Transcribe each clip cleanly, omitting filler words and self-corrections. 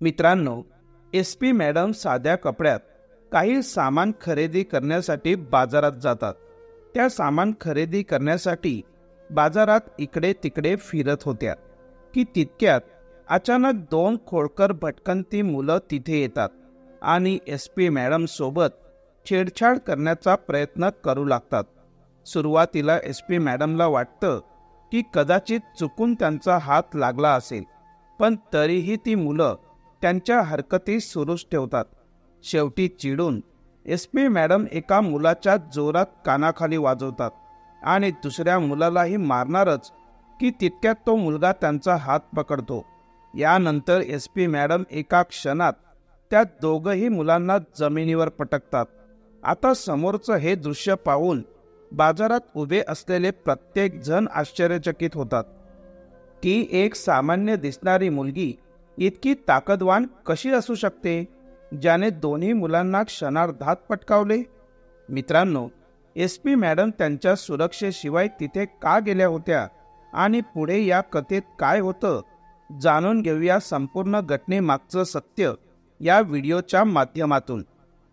मित्रांनो, S P madam साध्या कपड्यात काही सामान खरेदी करण्यासाठी बाजारात जातात. त्या सामान खरेदी करण्यासाठी बाजारात इकडे तिकडे फिरत होत्या की तितक्यात अचानक दोन खोडकर भटकंती मुलं तिथे येतात आणि एस पी मॅडम सोबत छेडछाड करण्याचा प्रयत्न करू लागतात. सुरुवातीला एस पी मॅडमला वाटतं की कदाचित चुकून त्यांचा हात लागला असेल, पण तरीही ती मुलं त्यांच्या हरकती सुरूच ठेवतात. शेवटी चिडून एस पी मॅडम एका मुलाच्या जोरात कानाखाली वाजवतात आणि दुसऱ्या मुलालाही मारणारच की तितक्यात तो मुलगा त्यांचा हात पकडतो. यानंतर एस पी मॅडम एका क्षणात त्या दोघंही मुलांना जमिनीवर पटकतात. आता समोरचं हे दृश्य पाहून बाजारात उभे असलेले प्रत्येक जण आश्चर्यचकित होतात की एक सामान्य दिसणारी मुलगी इतकी ताकदवान कशी असू शकते, ज्याने दोन्ही मुलांना क्षणार्धात पटकावले. मित्रांनो, एस पी मॅडम त्यांच्या सुरक्षेशिवाय तिथे का गेल्या होत्या आणि पुढे या कथेत काय होतं, जाणून घेऊया संपूर्ण घटनेमागचं सत्य या व्हिडिओच्या माध्यमातून.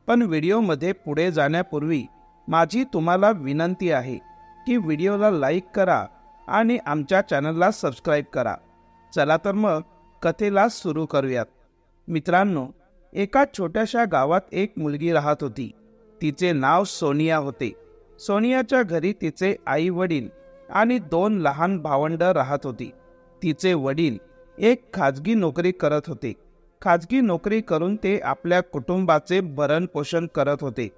पण व्हिडिओमध्ये पुढे जाण्यापूर्वी माझी तुम्हाला विनंती आहे की व्हिडिओला लाईक करा आणि आमच्या चॅनलला सबस्क्राईब करा. चला तर मग कथेला सुरू करूयात. मित्रांनो, एका छोट्याशा गावात एक मुलगी राहत होती. तिचे नाव सोनिया होते. सोनियाच्या घरी तिचे आई वडील आणि 2 लहान भावंडं राहत होती. तिचे वडील एक खाजगी नोकरी करत होते. खाजगी नोकरी करून ते आपल्या कुटुंबाचे भरण पोषण करत होते.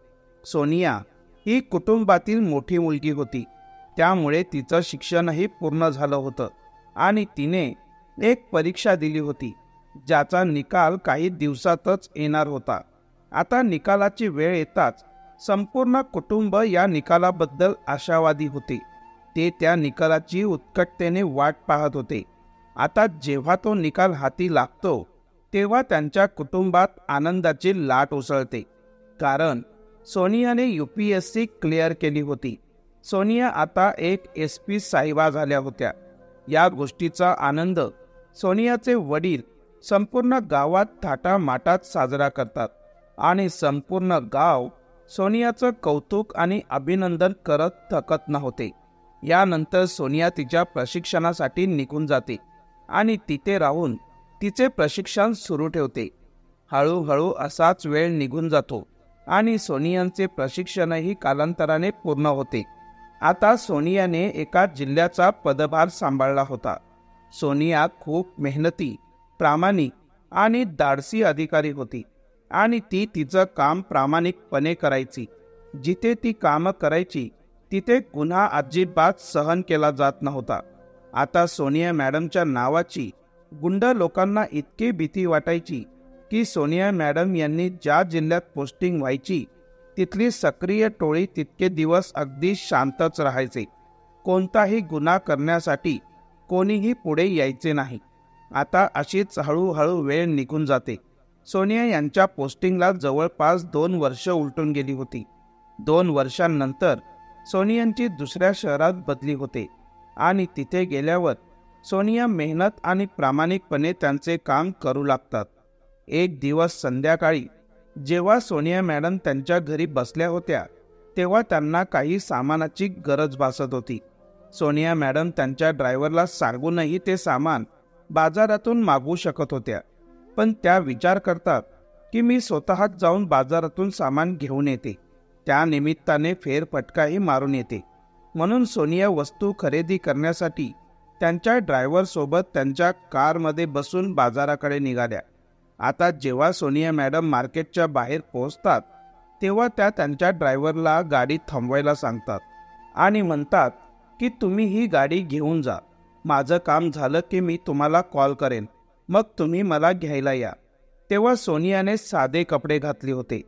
सोनिया ही कुटुंबातील मोठी मुलगी होती, त्यामुळे तिचं शिक्षणही पूर्ण झालं होतं आणि तिने एक परीक्षा दिली होती ज्याचा निकाल काही दिवसातच येणार होता. आता निकालाची वेळ येताच संपूर्ण कुटुंब या निकालाबद्दल आशावादी होते. ते त्या निकालाची उत्कटतेने वाट पाहत होते. आता जेव्हा तो निकाल हाती लागतो तेव्हा त्यांच्या कुटुंबात आनंदाची लाट उसळते, कारण सोनियाने UPSC क्लिअर केली होती. सोनिया आता एक SP साहिबा झाल्या होत्या. या गोष्टीचा आनंद सोनियाचे वडील संपूर्ण गावात थाटामाटात साजरा करतात आणि संपूर्ण गाव सोनियाचं कौतुक आणि अभिनंदन करत थकत नव्हते. यानंतर सोनिया तिच्या प्रशिक्षणासाठी निघून जाते आणि तिथे राहून तिचे प्रशिक्षण सुरू ठेवते. हळूहळू असाच वेळ निघून जातो आणि सोनियांचे प्रशिक्षणही कालांतराने पूर्ण होते. आता सोनियाने एका जिल्ह्याचा पदभार सांभाळला होता. सोनिया खूप मेहनती, प्रामाणिक आणि धाडसी अधिकारी होती आणि ती तिचं काम प्रामाणिकपणे करायची. जिथे ती कामं करायची तिथे गुन्हा अजिबात सहन केला जात नव्हता. आता सोनिया मॅडमच्या नावाची गुंड लोकांना इतकी भीती वाटायची की सोनिया मॅडम यांनी ज्या जिल्ह्यात पोस्टिंग व्हायची तिथली सक्रिय टोळी तितके दिवस अगदी शांतच राहायचे. कोणताही गुन्हा करण्यासाठी कोणीही पुढे यायचे नाही. आता अशीच हळूहळू वेळ निघून जाते. सोनिया यांच्या पोस्टिंगला जवळपास 2 वर्ष उलटून गेली होती. 2 वर्षांनंतर सोनियांची दुसऱ्या शहरात बदली होते आणि तिथे गेल्यावर सोनिया मेहनत आणि प्रामाणिकपणे त्यांचे काम करू लागतात. एक दिवस संध्याकाळी जेव्हा सोनिया मॅडम त्यांच्या घरी बसल्या होत्या तेव्हा त्यांना काही सामानाची गरज भासत होती. सोनिया मॅडम त्यांच्या ड्रायव्हरला सांगूनही ते सामान बाजारातून मागवू शकत होत्या, पण त्या विचार करतात की मी स्वतःच जाऊन बाजारातून सामान घेऊन येते, त्या निमित्ताने फेरफटकाही मारून येते. म्हणून सोनिया वस्तू खरेदी करण्यासाठी त्यांच्या ड्रायव्हरसोबत त्यांच्या कारमध्ये बसून बाजाराकडे निघाल्या. आता जेव्हा सोनिया मॅडम मार्केटच्या बाहेर पोहोचतात तेव्हा त्या त्यांच्या ड्रायव्हरला गाडी थांबवायला सांगतात आणि म्हणतात की तुम्ही ही गाडी घेऊन जा. माझं काम झालं की मी तुम्हाला कॉल करेन, मग तुम्ही मला घ्यायला या. तेव्हा सोनियाने साधे कपडे घातले होते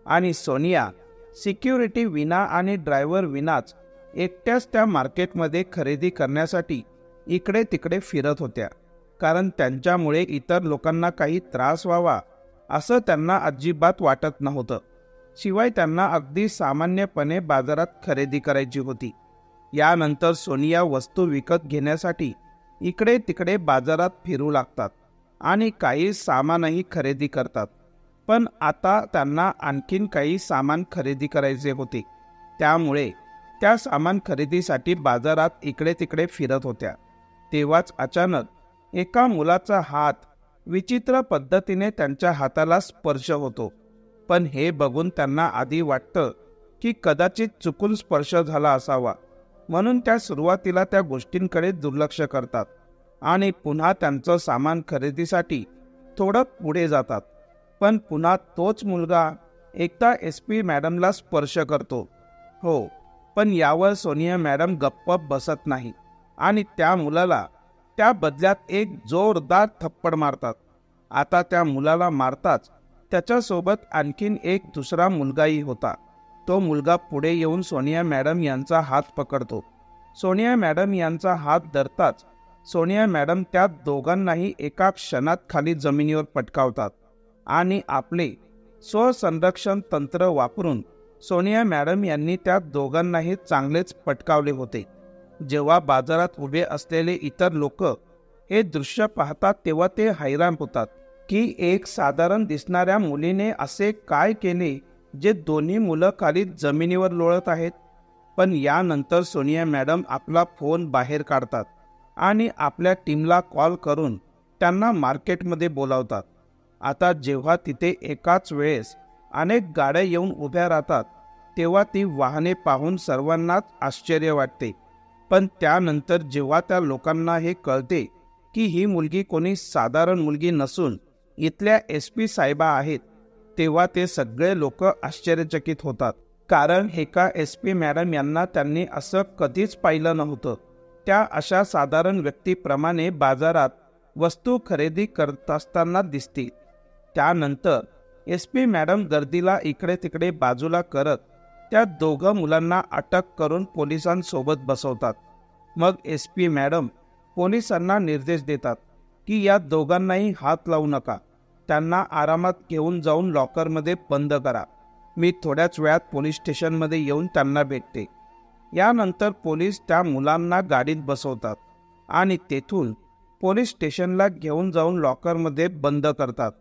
आणि सोनिया सिक्युरिटी विना आणि ड्रायव्हर विनाच एकट्याच त्या मार्केटमध्ये खरेदी करण्यासाठी इकडे तिकडे फिरत होत्या, कारण त्यांच्यामुळे इतर लोकांना काही त्रास व्हावा असं त्यांना अजिबात वाटत नव्हतं. शिवाय त्यांना अगदी सामान्यपणे बाजारात खरेदी करायची होती. यानंतर सोनिया वस्तू विकत घेण्यासाठी इकडे तिकडे बाजारात फिरू लागतात. आणि काही सामानही खरेदी करतात. पण आता त्यांना आणखीन काही सामान खरेदी करायचे होते, त्यामुळे त्या सामान खरेदीसाठी बाजारात इकडे तिकडे फिरत होत्या. तेव्हाच अचानक एका मुलाचा हात विचित्र पद्धतीने त्यांच्या हाताला स्पर्श होतो. पण हे बघून त्यांना आधी वाटतं की कदाचित चुकून स्पर्श झाला असावा, म्हणून त्या सुरुवातीला त्या गोष्टींकडे दुर्लक्ष करतात आणि पुन्हा त्यांचं सामान खरेदीसाठी थोडं पुढे जातात. पण पुन्हा तोच मुलगा एकदा SP मॅडमला स्पर्श करतो. हो, पण यावर सोनिया मॅडम गप्प बसत नाही आणि त्या मुलाला त्या बदल्यात एक जोरदार थप्पड मारतात. आता त्या मुलाला मारताच त्याच्यासोबत आणखीन एक दुसरा मुलगाही होता. तो मुलगा पुढे येऊन सोनिया मॅडम यांचा हात पकडतो. सोनिया मॅडम यांचा हात धरताच सोनिया मॅडम त्या दोघांनाही एका क्षणात खाली जमिनीवर पटकावतात आणि आपले स्वसंरक्षण तंत्र वापरून सोनिया मॅडम यांनी त्या दोघांनाही चांगलेच पटकावले होते. जेव्हा बाजारात उभे असलेले इतर लोक हे दृश्य पाहतात तेव्हा ते हैराण होतात की एक साधारण दिसणाऱ्या मुलीने असे काय केले जे दोन्ही मुलं खाली जमिनीवर लोळत आहेत. पण यानंतर सोनिया मॅडम आपला फोन बाहेर काढतात आणि आपल्या टीमला कॉल करून त्यांना मार्केटमध्ये बोलावतात. आता जेव्हा तिथे एकाच वेळेस अनेक गाड्या येऊन उभ्या राहतात तेव्हा ती वाहने पाहून सर्वांनाच आश्चर्य वाटते. पण त्यानंतर जेव्हा त्या लोकांना हे कळते की ही मुलगी कोणी साधारण मुलगी नसून इथल्या SP साहेबा आहेत, तेव्हा ते सगळे लोक आश्चर्यचकित होतात. कारण एका SP मॅडम यांना त्यांनी असं कधीच पाहिलं नव्हतं. त्या अशा साधारण व्यक्तीप्रमाणे बाजारात वस्तू खरेदी करत असताना दिसतील. त्यानंतर SP मॅडम गर्दीला इकडे तिकडे बाजूला करत त्या दोघं मुलांना अटक करून पोलिसांसोबत बसवतात. मग SP मॅडम पोलिसांना निर्देश देतात की या दोघांनाही हात लावू नका, त्यांना आरामात घेऊन जाऊन लॉकरमध्ये बंद करा. मी थोड्याच वेळात पोलीस स्टेशनमध्ये येऊन त्यांना भेटते. यानंतर पोलीस त्या मुलांना गाडीत बसवतात आणि तेथून पोलीस स्टेशनला घेऊन जाऊन लॉकरमध्ये बंद करतात.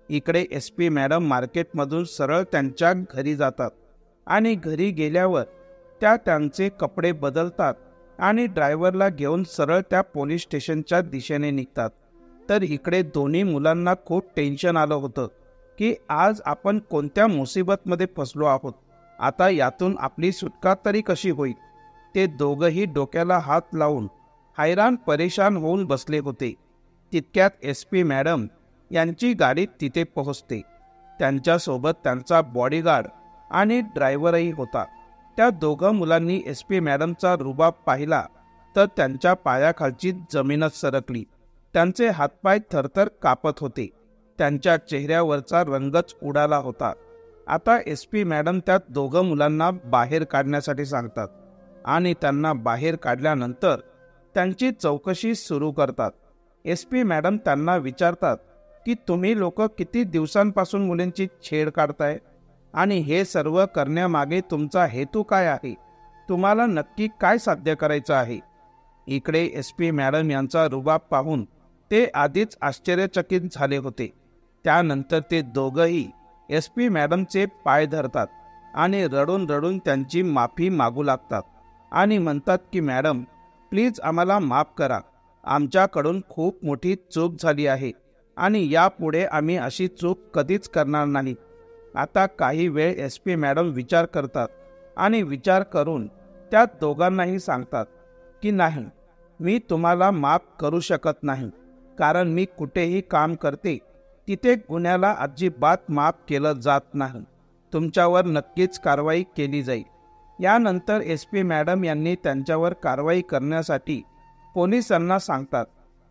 इकडे SP मॅडम मार्केटमधून सरळ त्यांच्या घरी जातात आणि घरी गेल्यावर त्या त्यांचे कपडे बदलतात आणि ड्रायव्हरला घेऊन सरळ त्या पोलीस स्टेशनच्या दिशेने निघतात. तर इकडे दोन्ही मुलांना खूप टेन्शन आलं होतं की आज आपण कोणत्या मुसीबतमध्ये फसलो आहोत, आता यातून आपली सुटका तरी कशी होईल. ते दोघंही डोक्याला हात लावून हैराण परेशान होऊन बसले होते. तितक्यात SP मॅडम यांची गाडी तिथे पोहोचते. त्यांच्यासोबत त्यांचा बॉडीगार्ड आणि ड्रायव्हरही होता. त्या दोघं मुलांनी SP मॅडमचा रुबाब पाहिला तर त्यांच्या पायाखालची जमीनच सरकली. त्यांचे हातपाय थरथर कापत होते. त्यांच्या चेहऱ्यावरचा रंगच उडाला होता. आता SP मॅडम त्या दोघं मुलांना बाहेर काढण्यासाठी सांगतात आणि त्यांना बाहेर काढल्यानंतर त्यांची चौकशी सुरू करतात. SP मॅडम त्यांना विचारतात की तुम्ही लोक किती दिवसांपासून मुलींची छेड काढताय आणि हे सर्व करण्यामागे तुमचा हेतू काय आहे, तुम्हाला नक्की काय साध्य करायचं आहे. इकडे SP मॅडम यांचा रुबाब पाहून ते आधीच आश्चर्यचकित झाले होते. त्यानंतर ते दोघंही SP मॅडमचे पाय धरतात आणि रडून रडून त्यांची माफी मागू लागतात आणि म्हणतात की मॅडम प्लीज आम्हाला माफ करा, आमच्याकडून खूप मोठी चूक झाली आहे आणि यापुढे आम्ही अशी चूक कधीच करणार नाही. आता काही वेळ SP मॅडम विचार करतात आणि विचार करून त्या दोघांनाही सांगतात की नाही, मी तुम्हाला माफ करू शकत नाही, कारण मी कुठेही काम करते तिथे गुन्ह्याला अजिबात माफ केलं जात नाही. तुमच्यावर नक्कीच कारवाई केली जाईल. यानंतर SP मॅडम यांनी त्यांच्यावर कारवाई करण्यासाठी पोलिसांना सांगतात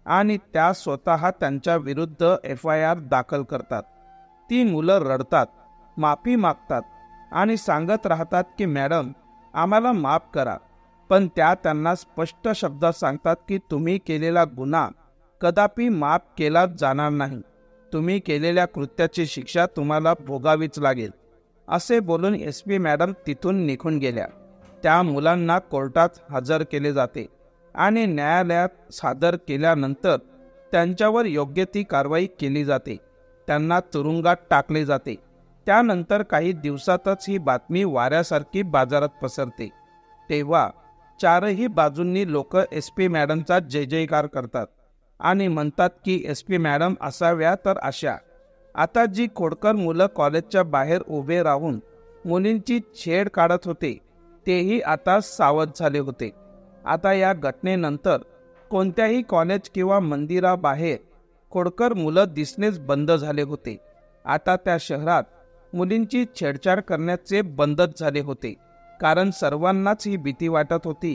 आणि त्या स्वतः त्यांच्या विरुद्ध FIR दाखल करतात. ती मुलं रडतात, माफी मागतात आणि सांगत राहतात की मॅडम आम्हाला माफ करा. पण त्या त्यांना स्पष्ट शब्दात सांगतात की तुम्ही केलेला गुन्हा कदापि माफ केला जाणार नाही, तुम्ही केलेल्या कृत्याची शिक्षा तुम्हाला भोगावीच लागेल. असे बोलून SP मॅडम तिथून निघून गेल्या. त्या मुलांना कोर्टात हजर केले जाते आणि न्यायालयात सादर केल्यानंतर त्यांच्यावर योग्य ती कारवाई केली जाते, त्यांना तुरुंगात टाकले जाते. त्यानंतर काही दिवसातच ही बातमी वाऱ्यासारखी बाजारात पसरते. तेव्हा चारही बाजूंनी लोक SP मॅडमचा जय जयकार करतात आणि म्हणतात की SP मॅडम असाव्या तर अशा. आता जी खोडकर मुलं कॉलेजच्या बाहेर उभे राहून मुलींची छेड काढत होते तेही आता सावध झाले होते. आता या घटनेनंतर कोणत्याही कॉलेज किंवा मंदिराबाहेर खोडकर मुलं दिसणेच बंद झाले होते. आता त्या शहरात मुलींची छेडछाड करण्याचे बंदच झाले होते, कारण सर्वांनाच ही भीती वाटत होती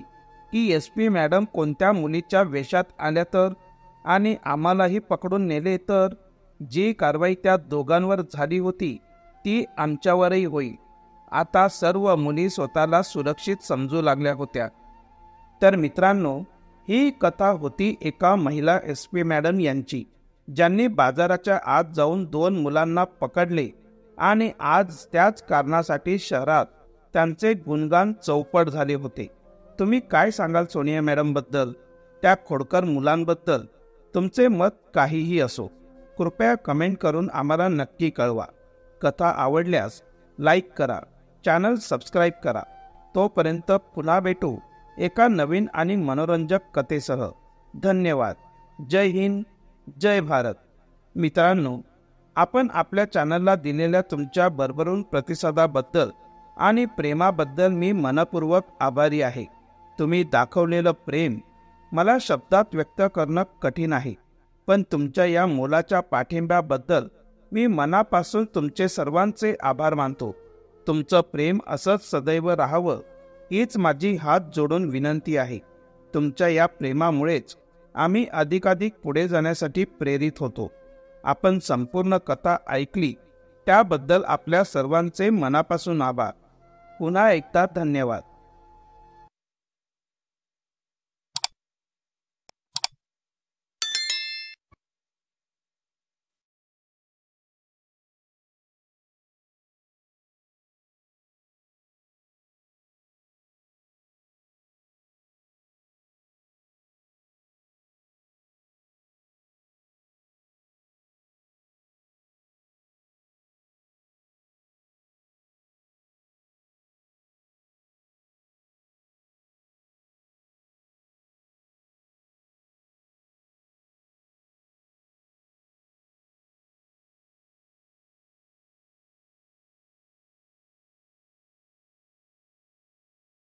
की SP मॅडम कोणत्या मुलीच्या वेशात आल्या तर आणि आम्हालाही पकडून नेले तर. जी कारवाई त्या दोघांवर झाली होती ती आमच्यावरही होईल. आता सर्व मुली स्वतःला सुरक्षित समजू लागल्या होत्या. तर मित्रांनो, ही कथा होती एका महिला SP मॅडम यांची, ज्यांनी बाजाराच्या आत जाऊन 2 मुलांना पकडले आणि आज त्याच कारणासाठी शहरात त्यांचे गुणगान चौपट झाले होते. तुम्ही काय सांगाल सोनिया मॅडम बद्दल, त्या खोडकर मुलांबद्दल? तुमचे मत काहीही असो, कृपया कमेंट करून आम्हाला नक्की कळवा. कथा आवडल्यास लाईक करा, चॅनल सबस्क्राईब करा. तोपर्यंत पुन्हा भेटू एका नवीन आणि मनोरंजक कथेसह. धन्यवाद. जय हिंद, जय भारत. मित्रांनो, आपण आपल्या चॅनलला दिलेल्या तुमच्या भरभरून प्रतिसादाबद्दल आणि प्रेमाबद्दल मी मनपूर्वक आभारी आहे. तुम्ही दाखवलेलं प्रेम मला शब्दात व्यक्त करणं कठीण आहे, पण तुमच्या या मोलाच्या पाठिंब्याबद्दल मी मनापासून तुमचे सर्वांचे आभार मानतो. तुमचं प्रेम असंच सदैव राहावं हीच माझी हात जोडून विनंती आहे. तुमच्या या प्रेमामुळेच आम्ही अधिकाधिक पुढे जाण्यासाठी प्रेरित होतो. आपण संपूर्ण कथा ऐकली त्याबद्दल आपल्या सर्वांचे मनापासून आभार. पुन्हा एकदा धन्यवाद.